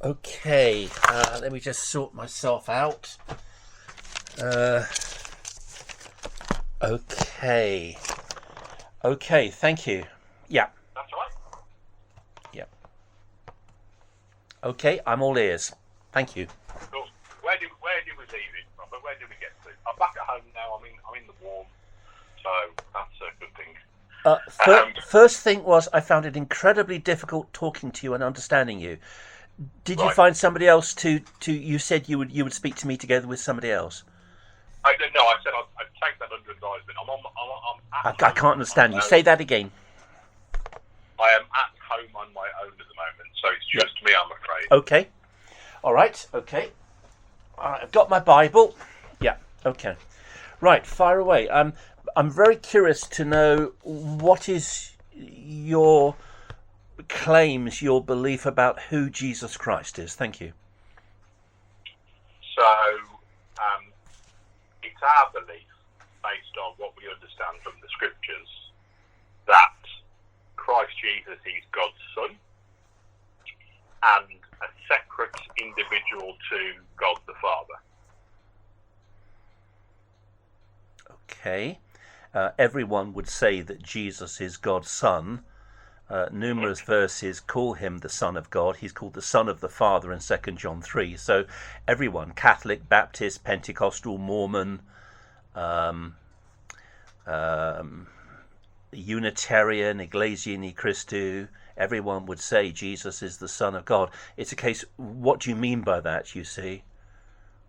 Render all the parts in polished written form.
Okay, let me just sort myself out. Okay. Okay, thank you. Yeah. That's right. Yeah. Okay, I'm all ears. Thank you. Cool. Where did we leave it, Robert? Where did we get to? I'm back at home now. I'm in the warm, so that's a good thing. First thing was, I found it incredibly difficult talking to you and understanding you. Did you find somebody else to? You said you would speak to me together with somebody else. I said I'd take that under advisement. I can't understand you. Say that again. I am at home on my own at the moment, so it's just me, I'm afraid. Okay. All right. Okay. I've got my Bible. Yeah. Okay. Right. Fire away. I'm very curious to know what is your claims, your belief about who Jesus Christ is. Thank you. So, it's our belief, based on what we understand from the scriptures, that Christ Jesus is God's Son and a separate individual to God the Father. Okay. Everyone would say that Jesus is God's Son. Numerous verses call him the Son of God. He's called the Son of the Father in 2 John 3. So everyone, Catholic, Baptist, Pentecostal, Mormon, Unitarian, Iglesia Ni Christu, everyone would say Jesus is the Son of God. It's a case, what do you mean by that, you see?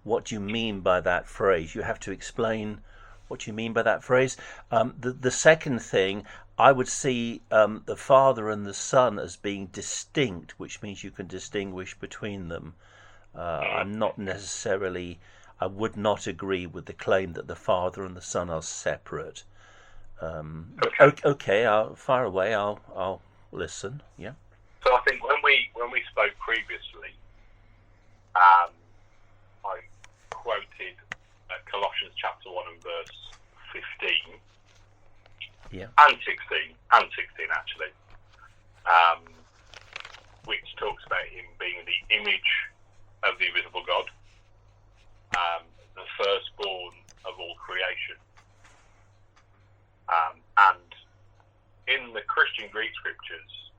What do you mean by that phrase? You have to explain what you mean by that phrase. The second thing, I would see the Father and the Son as being distinct, which means you can distinguish between them. I would not agree with the claim that the Father and the Son are separate. Okay, I'll fire away. I'll listen. Yeah. So I think when we spoke previously, I quoted Colossians chapter 1 and verse 15. Yeah. And 16 actually, which talks about him being the image of the invisible God, the firstborn of all creation. And in the Christian Greek scriptures,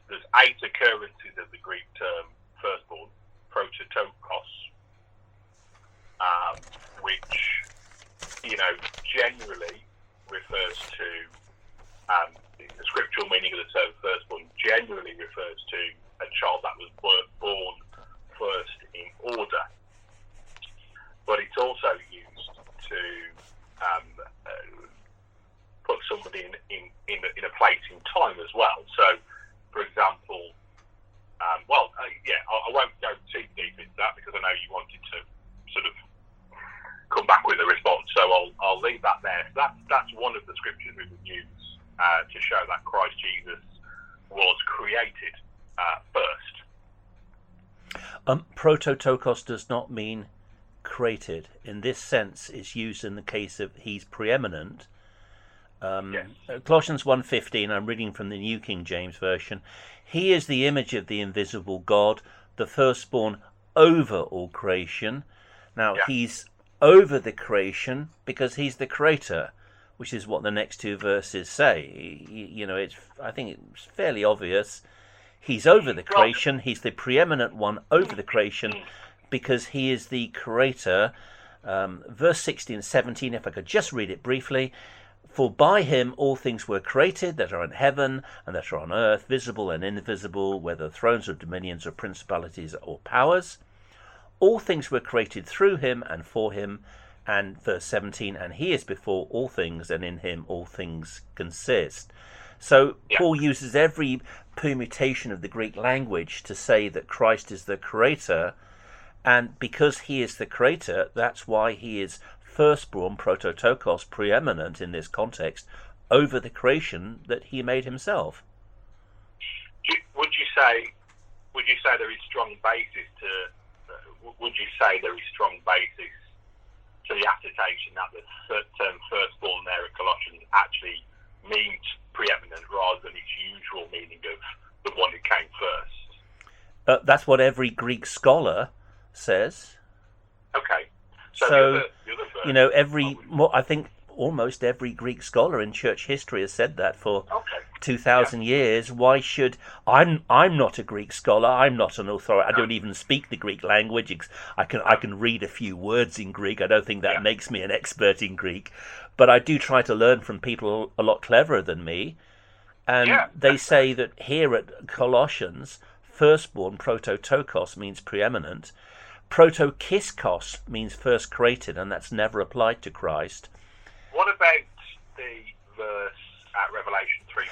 there's 8 occurrences of the Greek term firstborn, prototokos, which, generally refers to, the scriptural meaning of the term firstborn generally refers to a child that was born first in order. But it's also used to put somebody in a place in time as well. So, for example, I won't go too deep into that because I know you wanted to sort of come back with a response, so I'll leave that there. That's one of the scriptures we would use to show that Christ Jesus was created first. Prototokos does not mean created. In this sense, it's used in the case of he's preeminent. Yes. Colossians 1:15, I'm reading from the New King James Version. He is the image of the invisible God, the firstborn over all creation. Now, he's over the creation because he's the creator, which is what the next 2 verses say. I think it's fairly obvious. He's over the creation. He's the preeminent one over the creation because he is the creator. Verse 16 and 17, if I could just read it briefly. For by him all things were created that are in heaven and that are on earth, visible and invisible, whether thrones or dominions or principalities or powers. All things were created through him and for him. And verse 17, and he is before all things, and in him all things consist. So Paul uses every permutation of the Greek language to say that Christ is the creator. And because he is the creator, that's why he is firstborn, prototokos, preeminent in this context, over the creation that he made himself. Would you say there is strong basis to the assertion that the term firstborn there at Colossians actually means preeminent rather than its usual meaning of the one who came first? That's what every Greek scholar says. Okay. So the other verse, I think almost every Greek scholar in church history has said that for okay. 2,000 years. Why should I'm not a Greek scholar. I'm not an authority. I don't even speak the Greek language. I can read a few words in Greek. I don't think that makes me an expert in Greek, but I do try to learn from people a lot cleverer than me. And they say that here at Colossians, firstborn, prototokos, means preeminent. Protokiskos means first created, and that's never applied to Christ. What about the verse at Revelation 3?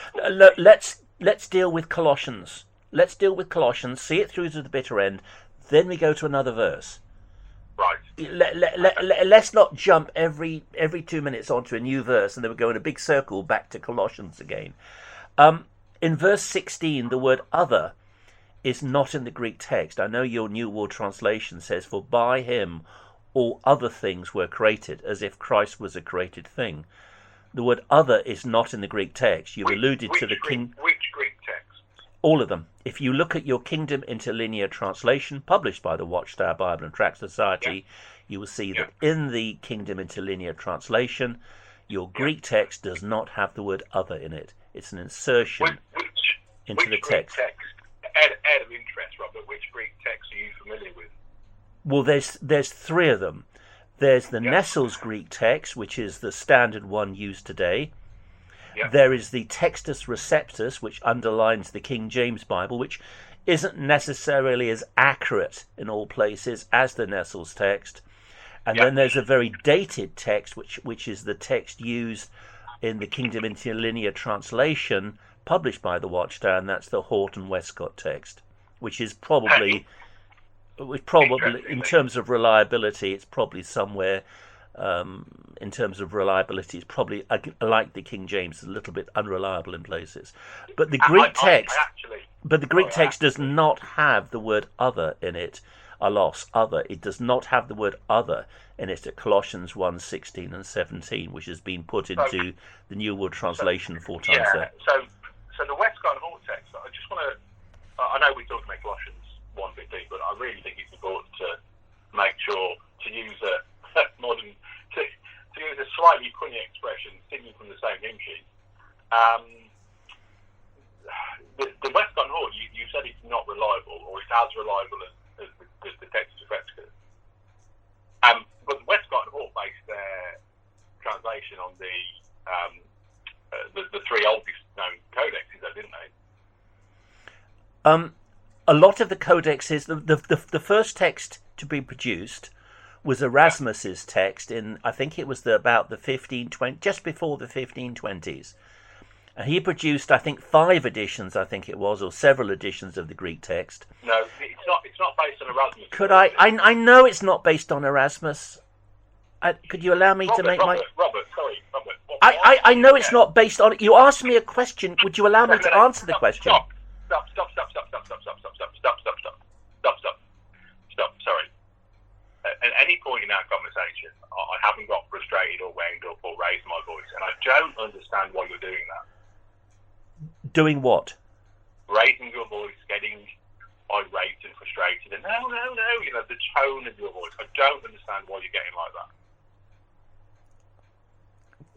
Let's deal with Colossians. Let's deal with Colossians, see it through to the bitter end, then we go to another verse. Right. Let's not jump every 2 minutes onto a new verse and then we go in a big circle back to Colossians again. In verse 16, the word other is not in the Greek text. I know your New World Translation says, for by him all other things were created, as if Christ was a created thing. The word other is not in the Greek text. You've alluded to the king. Which Greek text? All of them. If you look at your Kingdom Interlinear Translation, published by the Watchtower Bible and Tract Society, you will see that in the Kingdom Interlinear Translation, your Greek text does not have the word other in it. It's an insertion into the text. Out of interest, Robert, which Greek text are you familiar with? Well, there's three of them. There's the Nestle's Greek text, which is the standard one used today. There is the Textus Receptus, which underlines the King James Bible, which isn't necessarily as accurate in all places as the Nestle's text. And then there's a very dated text, which is the text used in the Kingdom Interlinear Translation, published by the Watchtower, and that's the Horton Westcott text, which is probably in terms of reliability, it's probably somewhere. In terms of reliability, it's probably like the King James, a little bit unreliable in places. But the Greek text does not have the word other in it. Alos, other. It does not have the word other in it at Colossians 1:16 and 17, which has been put into the New World Translation 4 times there. So the Westcott and Hort text, I just want to, I know we're talking about Colossians 1:15, but I really think it's important to make sure to use a modern, to use a slightly punny expression, singing from the same hymn sheet. The Westcott and Hort, you said it's not reliable, or it's as reliable as the Textus Receptus. But Westcott and Hort based their translation on the three oldest known codexes, didn't they? A lot of the codexes, the first text to be produced was Erasmus's text in, I think it was about the 1520, just before the 1520s. And he produced, I think, 5 editions, I think it was, or several editions of the Greek text. No, it's not based on Erasmus. Could I know it's not based on Erasmus. Could you allow me to make Robert. I know it's not based on it. You asked me a question. Would you allow me to answer the question? Stop. Sorry. At any point in our conversation, I haven't got frustrated or wound up or raised my voice, and I don't understand why you're doing that. Doing what? Raising your voice, getting irate and frustrated, and no, the tone of your voice. I don't understand why you're getting like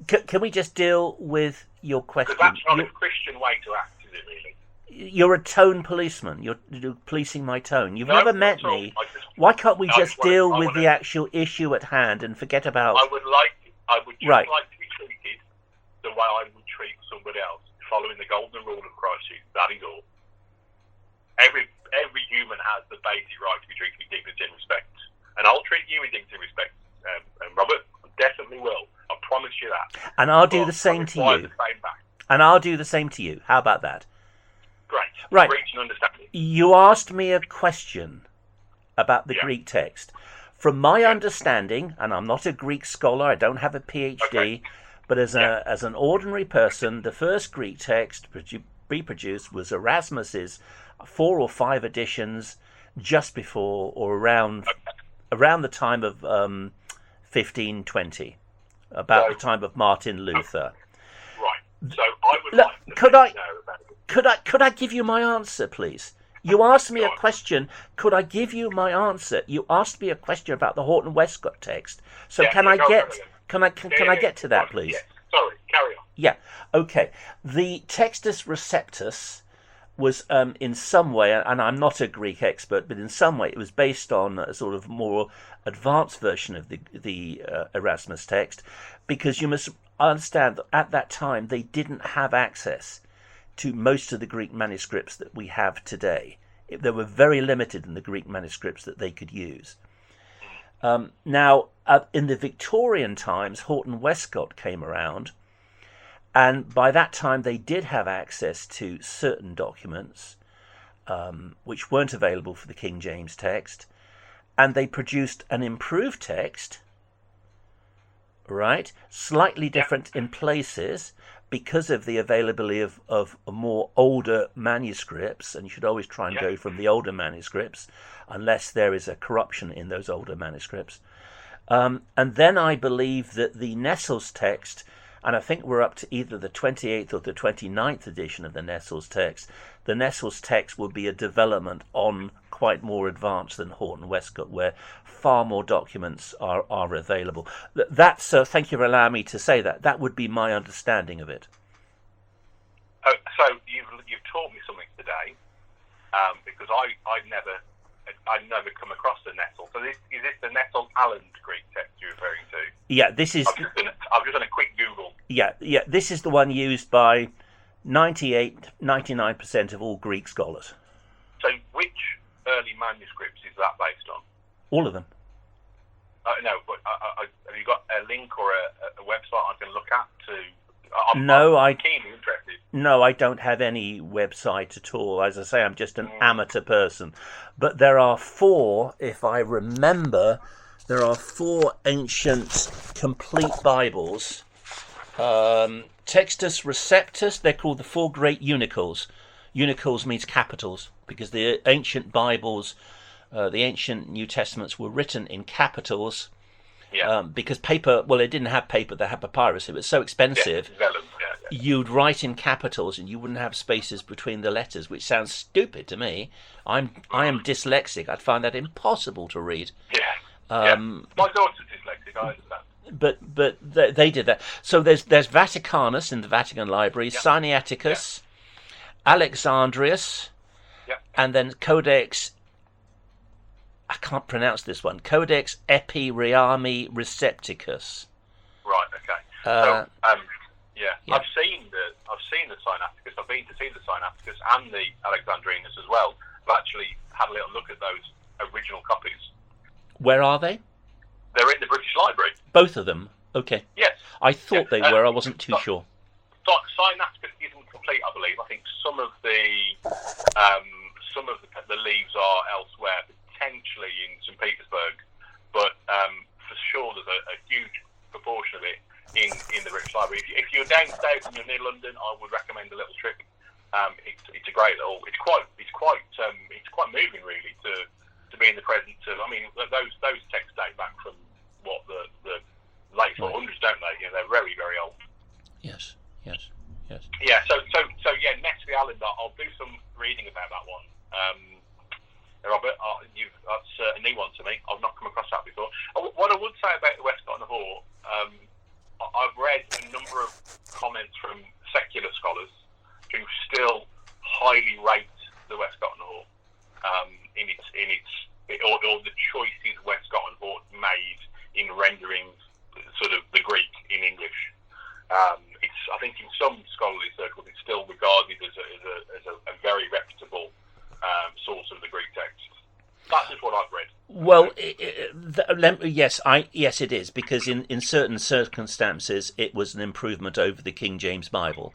that. Can we just deal with your question? Because that's not a Christian way to act, is it really? You're a tone policeman. You're policing my tone. You've never met me. Why can't we just deal with the actual issue at hand and forget about... I would like to be treated the way I would treat somebody else, following the golden rule of Christ Jesus. That is all. Every human has the basic right to be treated with dignity and respect. And I'll treat you with dignity and respect. And Robert, I definitely will. I promise you that. And I'll do the same to you. And I'll do the same to you. How about that? Great. Right. Reach an understanding. You asked me a question about the Greek text. From my understanding, and I'm not a Greek scholar, I don't have a PhD, but as an ordinary person, the first Greek text reproduced was Erasmus's 4 or 5 editions just before or around the time of 1520, about the time of Martin Luther. Right. So I would like to know about it. Could I give you my answer, please? You asked me a question. Could I give you my answer? You asked me a question about the Horton Westcott text. So can I get to that, please? Yes. Sorry, carry on. Yeah. Okay. The Textus Receptus was in some way, and I'm not a Greek expert, but in some way it was based on a sort of more advanced version of the Erasmus text, because you must understand that at that time they didn't have access to most of the Greek manuscripts that we have today. They were very limited in the Greek manuscripts that they could use. Now, in the Victorian times, Horton Westcott came around, and by that time they did have access to certain documents which weren't available for the King James text, and they produced an improved text, right, slightly different in places because of the availability of more older manuscripts, and you should always try and go from the older manuscripts unless there is a corruption in those older manuscripts. And then I believe that the Nestle's text, and I think we're up to either the 28th or the 29th edition of the Nestle's text, the Nestle's text will be a development on quite more advanced than Horton Westcott, where far more documents are available. That's thank you for allowing me to say that. That would be my understanding of it. So you've taught me something today, because I'd never come across the Nestle. So is this the Nestle Allen Greek text you're referring to? Yeah, this is. I've just done a quick Google. Yeah, this is the one used by 99% of all Greek scholars. So which early manuscripts is that based on? All of them. No, but have you got a link or a website I can look at to? I'm keenly interested. No, I don't have any website at all. As I say, I'm just an amateur person. But there are four, if I remember, ancient complete Bibles. Textus Receptus, they're called the four great unicals. Unicals means capitals, because the ancient Bibles, the ancient New Testaments were written in capitals. Yeah. Because paper, well, they didn't have paper, they had papyrus. It was so expensive. Yeah, you'd write in capitals and you wouldn't have spaces between the letters, which sounds stupid to me. I am dyslexic. I'd find that impossible to read. Yeah. My daughter's dyslexic, I understand. But they did that. So there's Vaticanus in the Vatican Library, Sinaiticus, Alexandrius, and then Codex. I can't pronounce this one. Codex Epireami Recepticus. Right. Okay. I've seen the Sinaiticus. I've been to see the Sinaiticus and the Alexandrinus as well. I've actually had a little look at those original copies. Where are they? They're in the British Library. Both of them. Okay. Yes. I thought they were. I wasn't too sure. Sinaiticus isn't complete, I believe. I think some of the leaves are elsewhere, potentially in St. Petersburg, but for sure there's a huge proportion of it in the British Library. If you're down south and you're near London, I would recommend a little trip. It's a great little. It's quite moving really to be in the presence of. I mean, those texts date back from what the late 400s, don't they? You know, they're very, very old. Yes. Yeah. So Nestle Allen, I'll do some reading about that one. Robert, that's a new one to me. I've not come across that before. What I would say about the Westcott and Hort, I've read a number of comments from secular scholars who still highly rate the Westcott and Hort or the choices Westcott and Hort made in rendering sort of the Greek in English. I think in some scholarly circles it's still regarded as a very reputable source of the Greek text. That's just what I've read. Well, yes, it is, because in certain circumstances it was an improvement over the King James Bible.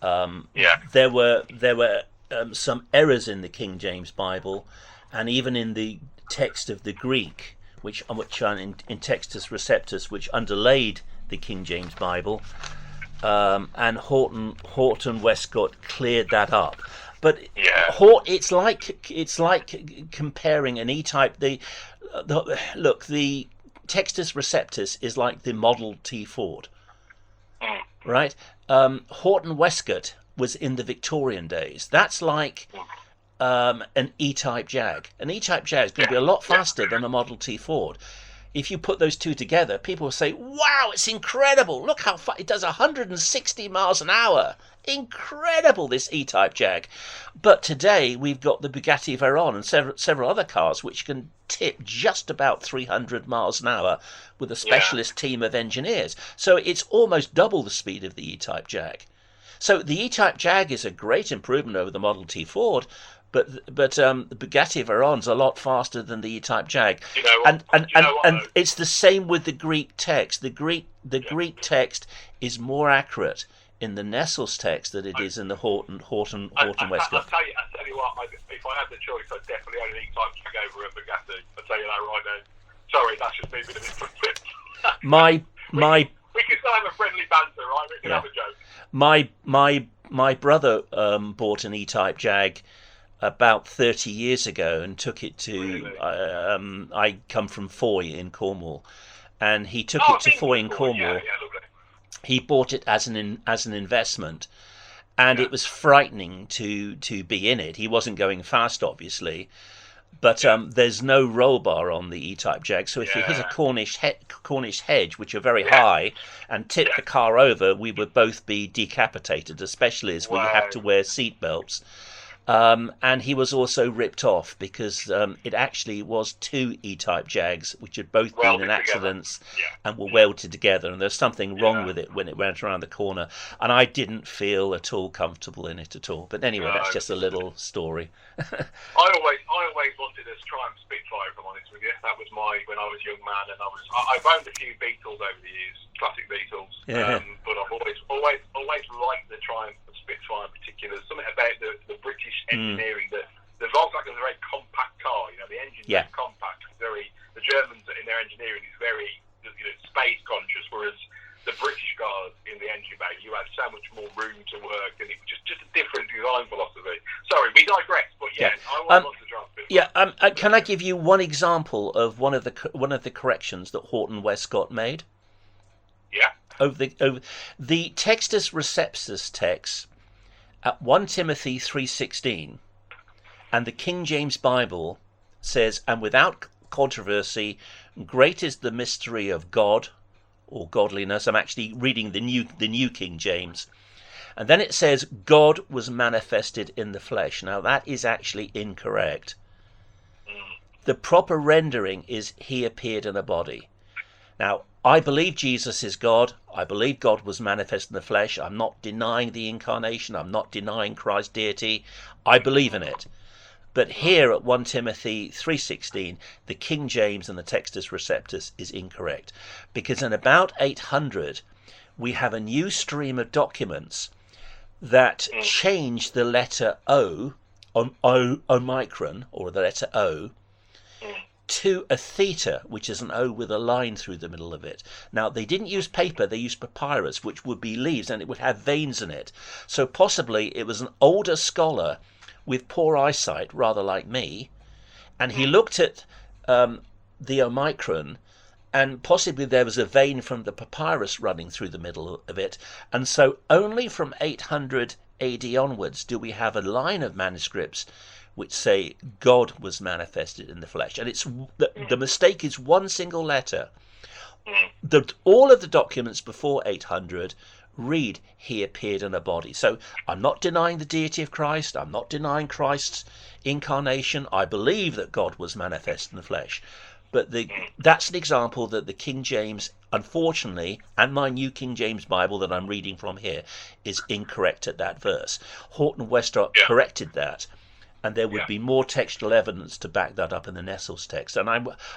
There were some errors in the King James Bible, and even in the text of the Greek, which in Textus Receptus, which underlaid the King James Bible, and Horton Westcott cleared that up. But it's like comparing an E-type. The Textus Receptus is like the Model T Ford, right? Horton Westcott was in the Victorian days. That's like an E-Type Jag. An E-Type Jag is going to be a lot faster than a Model T Ford. If you put those two together, people will say, wow, it's incredible. Look how far it does, 160 miles an hour. Incredible, this E-Type Jag. But today we've got the Bugatti Veyron and several other cars which can tip just about 300 miles an hour with a specialist team of engineers. So it's almost double the speed of the E-Type Jag. So the E-Type Jag is a great improvement over the Model T Ford, but the Bugatti Veyron's a lot faster than the E-Type Jag. You know what? And it's the same with the Greek text. The Greek text is more accurate in the Nestle's text than it is in the Horton Westcott. I tell you what, if I had the choice, I'd definitely own an E-Type Jag over a Bugatti. I'll tell you that right now. Sorry, that's just me being a bit different. We can still have a friendly banter, right? We can have a joke. My brother bought an E-Type Jag about 30 years ago and took it to. Really? I come from Foy in Cornwall, and he took it to Foy in Cornwall. He bought it as an investment, and it was frightening to be in it. He wasn't going fast, obviously. But there's no roll bar on the E-Type Jag, so if you hit a Cornish hedge, which are very high, and tip the car over, we would both be decapitated, especially as we have to wear seat belts. And he was also ripped off because it actually was two E-Type Jags, which had both been in accidents and were welded together, and there's something wrong with it when it went around the corner, and I didn't feel at all comfortable in it at all. But anyway, that's just a little story. I always wanted a Triumph Spitfire, if I'm honest with you. That was when I was a young man, and I've owned a few Beetles over the years, classic Beetles, but I've always liked the Triumph Spitfire in particular. There's something about the British engineering. The Volkswagen is a very compact car. You know, the engine's very compact. The Germans in their engineering is very space conscious, whereas the British cars in the engine bay, you had so much more room to work, and it was just a different design philosophy. Sorry, we digress, but I want to try and fit. Can I give you one example of one of the corrections that Horton Westcott made? Yeah. Over the Textus Receptus text at 1 Timothy 3:16, and the King James Bible says, "And without controversy, great is the mystery of God," or godliness. I'm actually reading the New King James, and then it says, "God was manifested in the flesh." Now that is actually incorrect. The proper rendering is "He appeared in a body." Now, I believe Jesus is God. I believe God was manifest in the flesh. I'm not denying the incarnation. I'm not denying Christ's deity. I believe in it. But here at 1 Timothy 3:16, the King James and the Textus Receptus is incorrect. Because in about 800, we have a new stream of documents that change the letter O, Omicron, or the letter O, to a theta, which is an O with a line through the middle of it. Now, they didn't use paper, they used papyrus, which would be leaves, and it would have veins in it. So possibly it was an older scholar with poor eyesight, rather like me, and he looked at the Omicron, and possibly there was a vein from the papyrus running through the middle of it, and so only from 800 AD onwards do we have a line of manuscripts which say God was manifested in the flesh. And it's the mistake is one single letter. All of the documents before 800 read "He appeared in a body." So I'm not denying the deity of Christ. I'm not denying Christ's incarnation. I believe that God was manifest in the flesh. But that's an example that the King James, unfortunately, and my New King James Bible that I'm reading from here, is incorrect at that verse. Horton Westcott corrected that. And there would be more textual evidence to back that up in the Nestle's text. And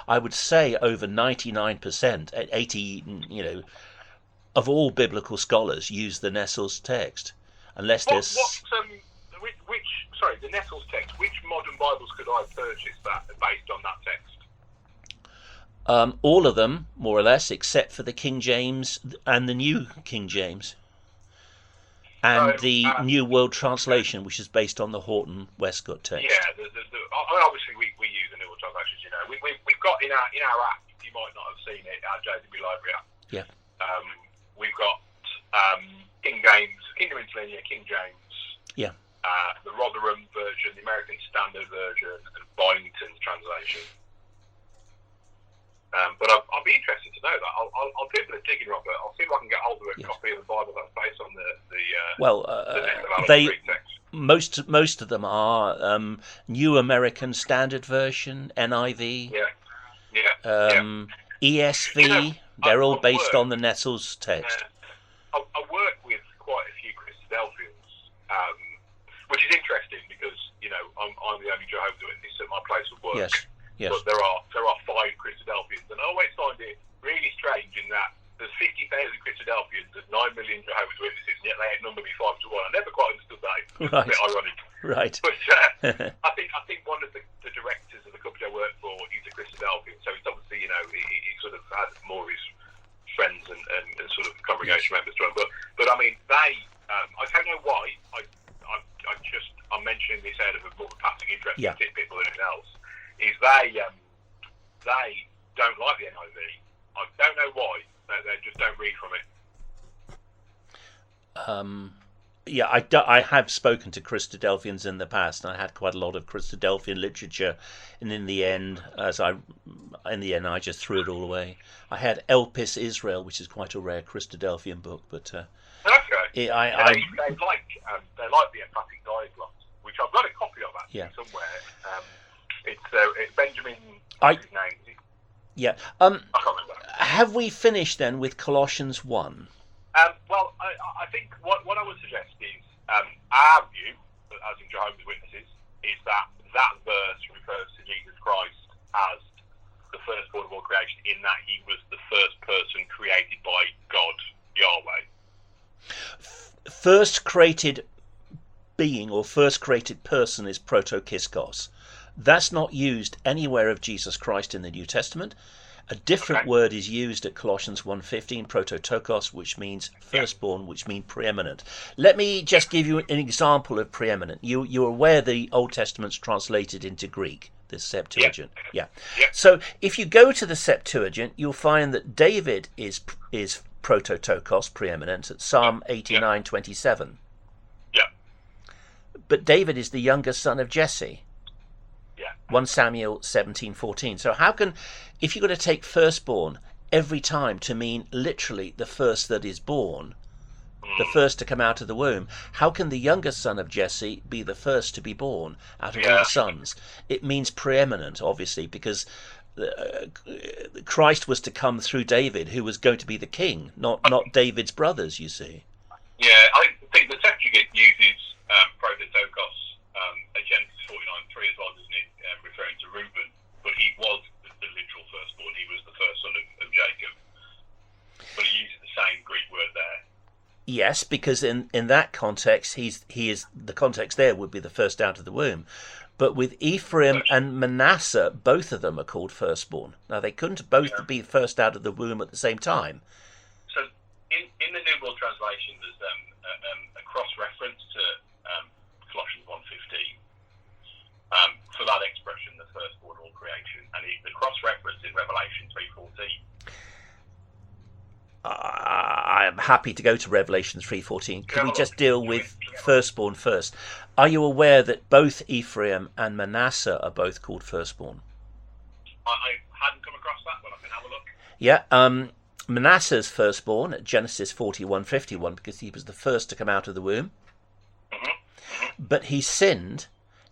I would say over 99%, 80, of all biblical scholars use the Nestle's text, unless there's. The Nestle's text. Which modern Bibles could I purchase that based on that text? All of them, more or less, except for the King James and the New King James. And the New World Translation, which is based on the Horton Westcott text. Yeah, obviously we use the New World Translation. We've got in our app. You might not have seen it. Our JW Library app. Yeah. We've got King James, Kingdom Interlinear, King James. Yeah. The Rotherham version, the American tradition. But I'll be interested to know that. I'll do a bit of digging, Robert. I'll see if I can get hold of a copy of the Bible that's based on the most of them are New American Standard Version, NIV, ESV. They're all based on the Nestle's text. I work with quite a few Christadelphians, which is interesting because I'm the only Jehovah's Witness at my place of work. Yes. But there are 5 Christadelphians, and I always find it really strange in that there's 50,000 Christadelphians, there's 9 million Jehovah's Witnesses, and yet they outnumber me 5 to 1. I never quite understood that. It's a bit ironic. Right. But I think one of the directors of the company I work for is a Christadelphian, so it's obviously he sort of had more of his friends and sort of congregation members join. But I mean they I don't know why I'm mentioning this out of a more passing interest in tidbit than anything else. Is they don't like the NIV. I don't know why. They just don't read from it. I have spoken to Christadelphians in the past, and I had quite a lot of Christadelphian literature, and in the end, I just threw it all away. I had Elpis Israel, which is quite a rare Christadelphian book, but okay. They like the emphatic dialogues, which I've got a copy of actually somewhere. It's Benjamin. What's his name? Yeah. I can't remember. Have we finished then with Colossians 1? Well, I think what I would suggest is our view, as in Jehovah's Witnesses, is that verse refers to Jesus Christ as the firstborn of all creation, in that he was the first person created by God, Yahweh. First created being or first created person is protokiskos. That's not used anywhere of Jesus Christ in the New Testament. A different word is used at Colossians 1:15, prototokos, which means firstborn, which means preeminent. Let me just give you an example of preeminent. You're aware the Old Testament's translated into Greek, the Septuagint. Yeah. So if you go to the Septuagint, you'll find that David is prototokos, preeminent, at Psalm 89:27. Yeah. But David is the youngest son of Jesse. 1 Samuel 17:14. So how can, if you're going to take firstborn every time to mean literally the first that is born, the first to come out of the womb, how can the youngest son of Jesse be the first to be born out of all the sons? It means preeminent, obviously, because Christ was to come through David, who was going to be the king, not David's brothers, you see. Yeah, I think the Septuagint uses prototokos at Genesis 49:3 as well, doesn't it? Referring to Reuben, but he was the literal firstborn. He was the first son of Jacob. But he uses the same Greek word there. Yes, because in that context, he is the context there would be the first out of the womb. But with Ephraim and Manasseh, both of them are called firstborn. Now they couldn't both be first out of the womb at the same time. So in the New World Translation, there's a cross-reference to Colossians 1:15. For that expression, the firstborn of all creation, and the cross-reference in Revelation 3:14. I am happy to go to Revelation 3:14. Can we just deal with firstborn first? Are you aware that both Ephraim and Manasseh are both called firstborn? I hadn't come across that, but I can have a look. Yeah, Manasseh's firstborn at Genesis 41:51 because he was the first to come out of the womb. But he sinned,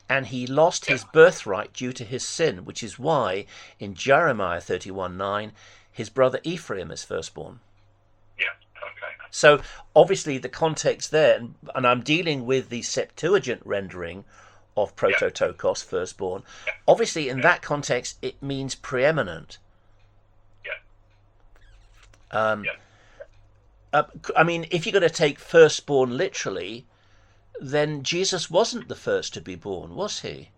and he lost his birthright due to his sin, which is why in Jeremiah 31:9 his brother Ephraim is firstborn. Yeah, okay. So obviously the context there, and I'm dealing with the Septuagint rendering of prototokos, firstborn. Obviously in that context it means preeminent. I mean, if you're going to take firstborn literally, then Jesus wasn't the first to be born, was he?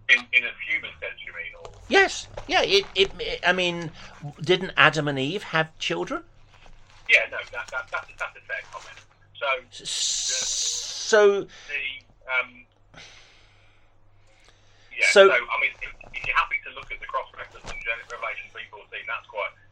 In a human sense, you mean? Or? Yes. Yeah. I mean, didn't Adam and Eve have children? Yeah. No. That's a fair comment. So I mean, if you're happy to look at the cross reference in Revelation 3:14,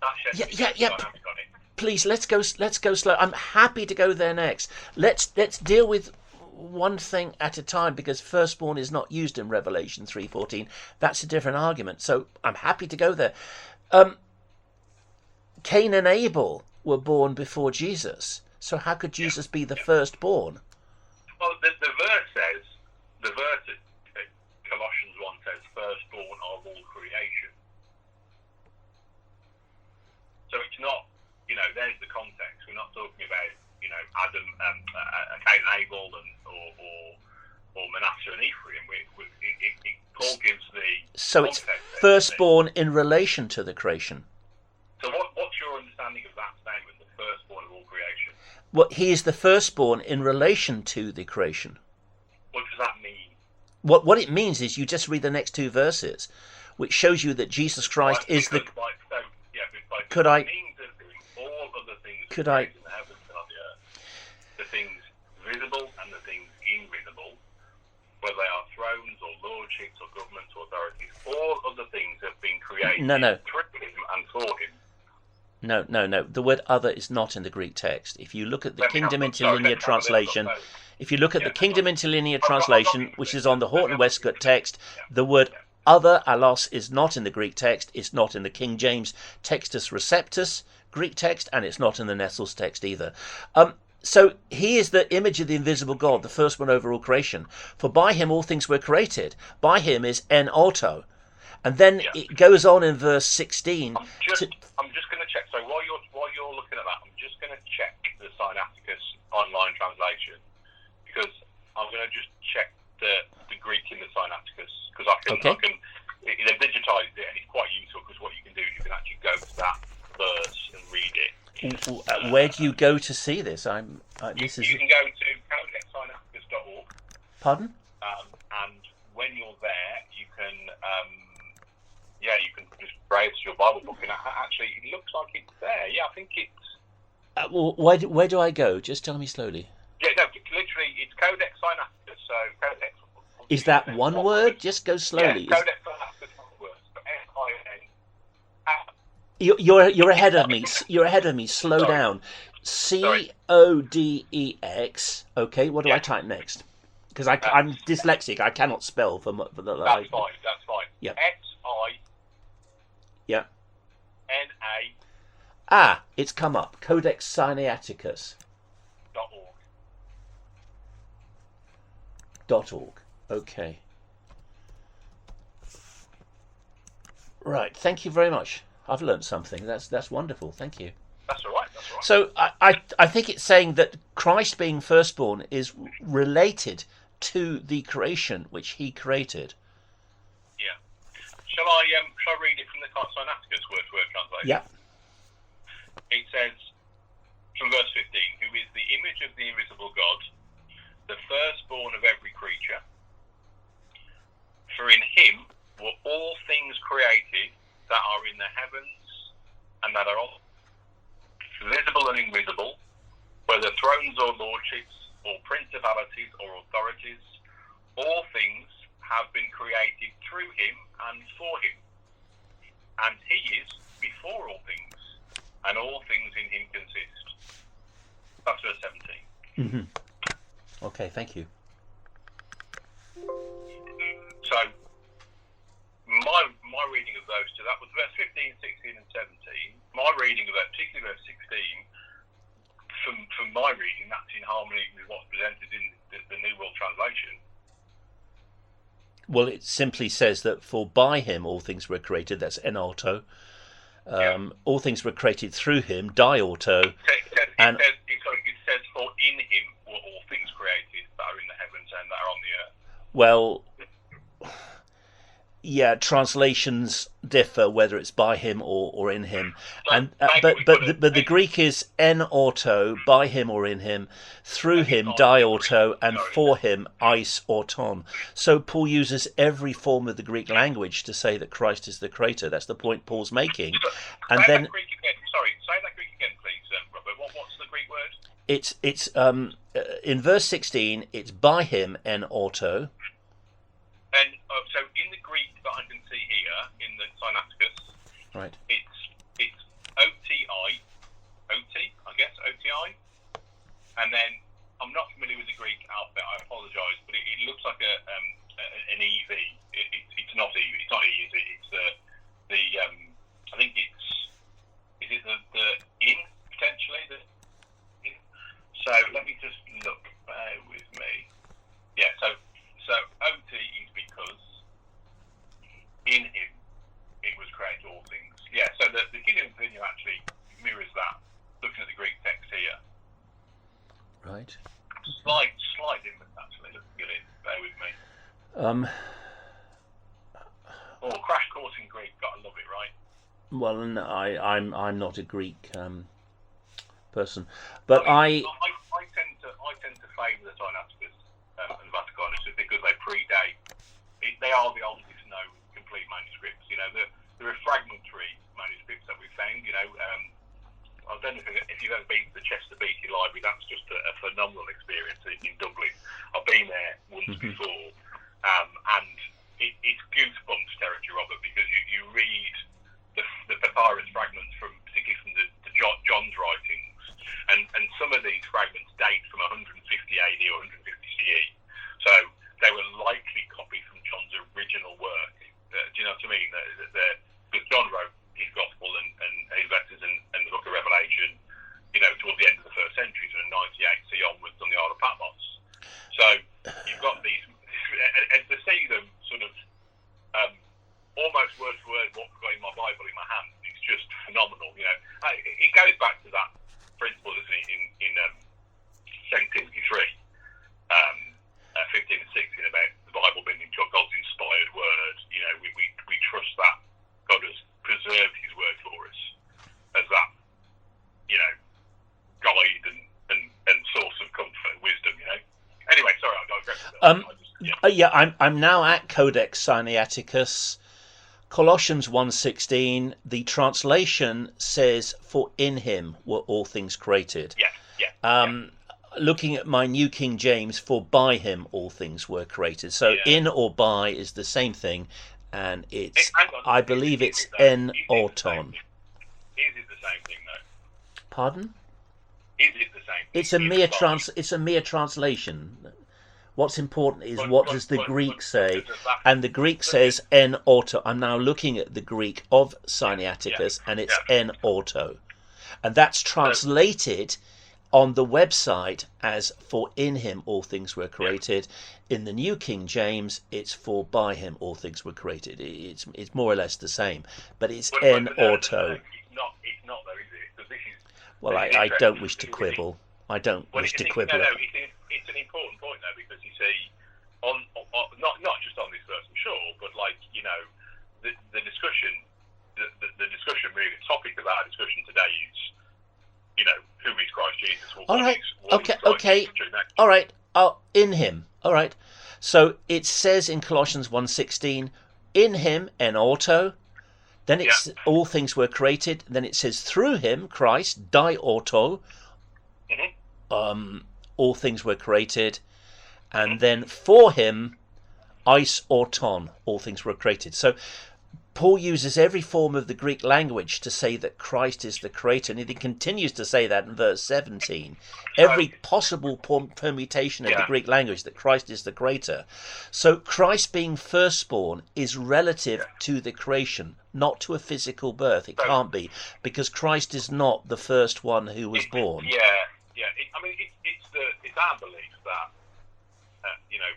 that sheds dynamic on it. Please, let's go slow. I'm happy to go there next. Let's deal with one thing at a time, because firstborn is not used in Revelation 3:14. That's a different argument. So I'm happy to go there. Cain and Abel were born before Jesus. So how could Jesus be the firstborn? Well, the verse at Colossians 1 says, firstborn of all creation. So it's not, there's the context. We're not talking about, Adam, Cain and Abel, or Manasseh and Ephraim. Paul gives the So it's context firstborn in relation to the creation. So what's your understanding of that statement, the firstborn of all creation? Well, he is the firstborn in relation to the creation. What does that mean? What it means is, you just read the next two verses, which shows you that Jesus Christ is the... Could I... All of the things Could I... in the heavens and on the earth, the things visible and the things invisible, whether they are thrones or lordships or governments or authorities, all of the things have been created through him and for him. No. The word other is not in the Greek text. If you look at the Kingdom Interlinear translation, which is on the Horton Westcott text, the word other, allos, is not in the Greek text. It's not in the King James Textus Receptus Greek text, and it's not in the Nestle's text either. So he is the image of the invisible God, the firstborn over all creation. For by him all things were created. By him is en auto. And then it goes on in verse 16. I'm just going to check. So while you're looking at that, I'm just going to check the Sinaiticus online translation, because I'm going to just check the Greek in the Sinaiticus, because they've digitized it, and it's quite useful, because what you can do is you can actually go to that verse and read it. Where do you go to see this? You can go to codexsinaiticus.org. Pardon? And when you're there, you can just browse your Bible book, and actually it looks like it's there. Yeah, I think it's... where do I go? Just tell me slowly. Yeah, no, literally, it's Codex Sinaiticus, so Codex... Is that one word? Just go slowly. Yeah, Codex Sinaiticus, one word. So S-I-N... You're ahead of me. You're ahead of me. Slow down. CODEX. Okay, what do I type next? Because I'm dyslexic. I cannot spell for the... That's fine. Yeah. S-I... Yeah. N-A... Ah, it's come up. Codex Sinaiticus. .org. Okay. Right. Thank you very much. I've learned something. That's wonderful. Thank you. That's all right. So I think it's saying that Christ being firstborn is related to the creation which he created. Yeah. Shall I read it from the Sinaiticus word-to-word translation? Yeah. It says, from verse 15, who is the image of the invisible God, the firstborn of every creature. For in him were all things created that are in the heavens and that are visible and invisible, whether thrones or lordships or principalities or authorities. All things have been created through him and for him. And he is before all things, and all things in him consist. That's verse 17. Mm-hmm. Okay, thank you. So, my reading of those two, that was verse 15, 16 and 17. My reading of that, particularly verse 16, from my reading, that's in harmony with what's presented in the New World Translation. Well, it simply says that for by him all things were created, that's en auto. All things were created through him, di auto. It says for in him were all things created that are in the heavens and that are on the earth. Well, yeah, translations differ whether it's by him or in him, but the Greek is en auto, by him or in him, through him di auto, and for him eis auton. So Paul uses every form of the Greek language to say that Christ is the creator. That's the point Paul's making. And say then that Greek again. Sorry, say that Greek again, please, Robert. What's the Greek word? It's in verse 16. It's by him en auto. And so in the Greek that I can see here in the Sinaiticus, right, it's OTI, I guess, OTI, and then I'm not familiar with the Greek alphabet. I Crash Course in Greek. Gotta love it, right? Well, no, I'm not a Greek person, but I tend to favour the Sinaiticus and Vaticanus just because they predate. They are the oldest known complete manuscripts. You know, there are fragmentary manuscripts that we found. You know, I don't know if you've ever been to the Chester Beatty Library. That's just a phenomenal experience in Dublin. I've been there once before, and it's goosebumps territory, Robert, because you read the papyrus fragments particularly from the John's writings, and some of these fragments date from 150 AD or 150 CE. So they were likely copied from John's original work. Do you know what I mean? Because John wrote his Gospel and his letters and the Book of Revelation, you know, towards the end of the first century, so 98 CE onwards on the Isle of Patmos. So you've got these, and to see them sort of almost word for word what I've got in my Bible in my hand, it's just phenomenal. You know, it goes back to that principle, isn't it, in 2 Timothy 3, 15 and 16, about the Bible being God's inspired word. You know, we trust that God has preserved His word for us as that, you know, guide and source of comfort and wisdom. You know. Anyway, sorry, I digress. I'm now at Codex Sinaiticus, Colossians 1:16. The translation says, "For in Him were all things created." Looking at my New King James, "For by Him all things were created." So in or by is the same thing, and I believe it's en auton. Is it the same thing though? Pardon? Is it the same thing? It's a mere translation. What's important is what does the Greek say, and the Greek says en auto. I'm now looking at the Greek of Sinaiticus, and it's en auto, and that's translated on the website as "For in Him all things were created." In the New King James, it's "For by Him all things were created." It's more or less the same, but it's en auto. It's not though, is it? Because this is. Well, I don't wish to quibble. I don't wish to quibble. No, it's an important point though, because you see, on not just on this verse, I'm sure, but like, you know, the discussion, the discussion really, the topic of our discussion today is, you know, who is Christ Jesus? All right. Okay. All right. In Him. All right. So it says in Colossians 1:16, in Him, en auto. Then it's all things were created. Then it says through Him, Christ, di auto. All things were created, and then for Him, eis auton, all things were created. So Paul uses every form of the Greek language to say that Christ is the creator, and he continues to say that in verse 17. Every possible permutation of the Greek language, that Christ is the creator. So Christ being firstborn is relative to the creation, not to a physical birth. It can't be, because Christ is not the first one who was born. It's our belief that you know,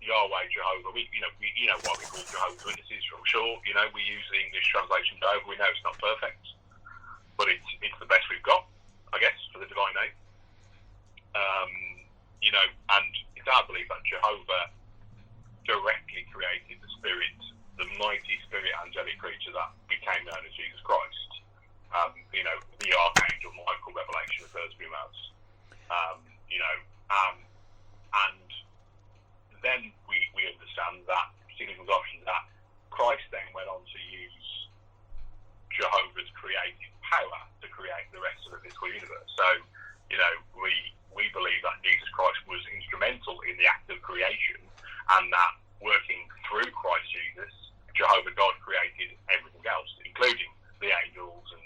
Yahweh, Jehovah. You know what we call Jehovah's Witnesses from short. You know, we use the English translation Jehovah. We know it's not perfect, but it's the best we've got, I guess, for the divine name. You know, and it's our belief that Jehovah directly created the spirit, the mighty spirit angelic creature that became known as Jesus Christ. You know, the archangel Michael revelation refers to him as. You know, and then we understand that, particularly in Colossians, that Christ then went on to use Jehovah's creative power to create the rest of the physical universe. So, you know, we believe that Jesus Christ was instrumental in the act of creation, and that working through Christ Jesus, Jehovah God created everything else, including the angels and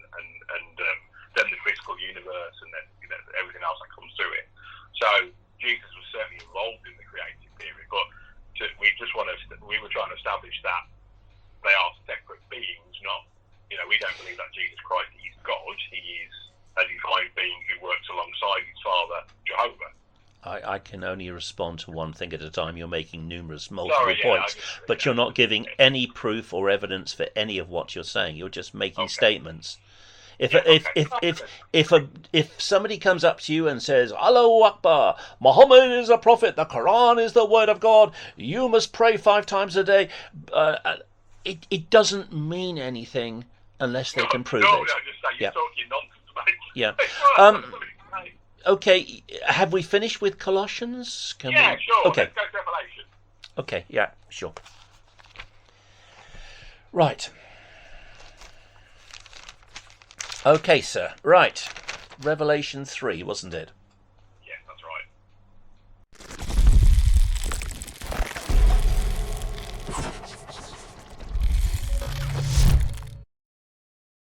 then the physical universe, and then, you know, everything else that comes through it. So Jesus was certainly involved in the creative period, but we were trying to establish that they are separate beings, not, you know, we don't believe that Jesus Christ is God. He is a divine being who works alongside his Father, Jehovah. I can only respond to one thing at a time. You're making multiple points, but you're not giving any proof or evidence for any of what you're saying. You're just making statements. If somebody comes up to you and says, Allahu Akbar, Muhammad is a prophet, the Quran is the word of God, you must pray 5 times a day, it doesn't mean anything unless they can prove it. No, just say you're talking nonsense, mate. Yeah. Okay, have we finished with Colossians? Sure. Okay. Let's go to Revelation. Okay, yeah, sure. Right. Okay, sir. Right. Revelation 3, wasn't it?